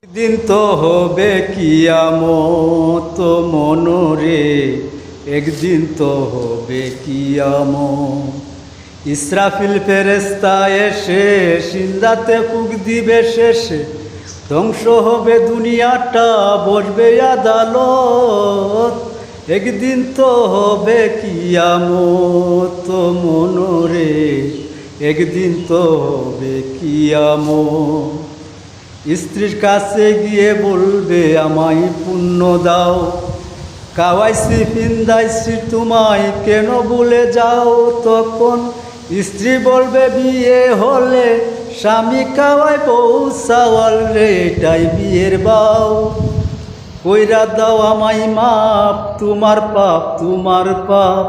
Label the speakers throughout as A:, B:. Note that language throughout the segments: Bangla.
A: দিন তো হবে কিয়ামত মনরে, একদিন তো হবে কিয়ামত। ইসরাফিল ফেরেশতা এসে সিন্দাতে ফুঁক দিবে শেষে, ধ্বংস হবে দুনিয়াটা, বসবে আদালত। একদিন তো হবে কিয়ামত মনরে, একদিন তো হবে কিয়ামত। স্ত্রীর কাছে গিয়ে বলবে আমায় পুণ্য দাও, খাওয়াইছি পিন্দাইছি তোমায় কেন ভুলে যাও। তখন স্ত্রী বলবে বিয়ে হলে স্বামী খাওয়াই বউ চাওয়াল রে, এটাই বিয়ের বাও। কইরা দাও আমায় মাপ, তোমার পাপ তোমার পাপ,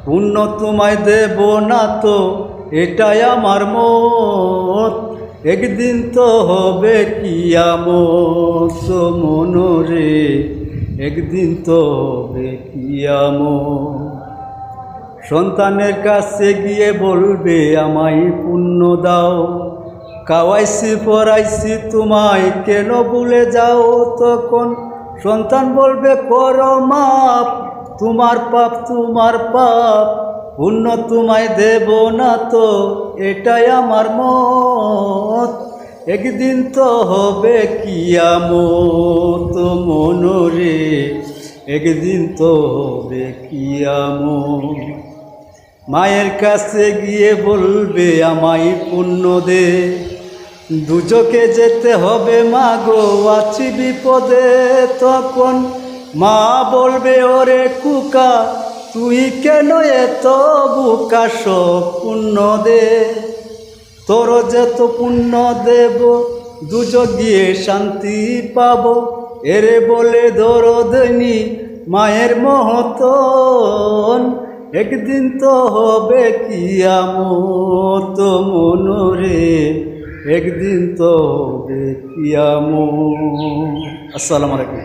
A: পুণ্য তোমায় দেব না তো, এটাই আমার মত। একদিন তো হবে কিয়ামত মনরে, একদিন তো হবে কিয়ামত। সন্তানের কাছে গিয়ে বলবে আমায় পুণ্য দাও, খাওয়াইছি পড়াইছি তোমায় কেন ভুলে যাও। তখন সন্তান বলবে করো মাপ, তোমার পাপ তোমার পাপ, পুণ্য তোমায় দেব না তো, এটাই আমার মত। একদিন তো হবে কিয়ামত মনরে, একদিন তো হবে কিয়ামত। মায়ের কাছে গিয়ে বলবে আমায় পুণ্য দে, দুজকে যেতে হবে মা গো আছি বিপদে। তখন মা বলবে ওরে কুকা, তুই কেন এত বুকা, সব পুণ্য দে, তোর যত পুণ্য দেব দুজক গিয়ে শান্তি পাব। এরে বলে দরদনি মায়ের মহতন, একদিন তো হবে কিয়ামত মনরে, একদিন তো হবে কিয়ামত। আসসালামু আলাইকুম।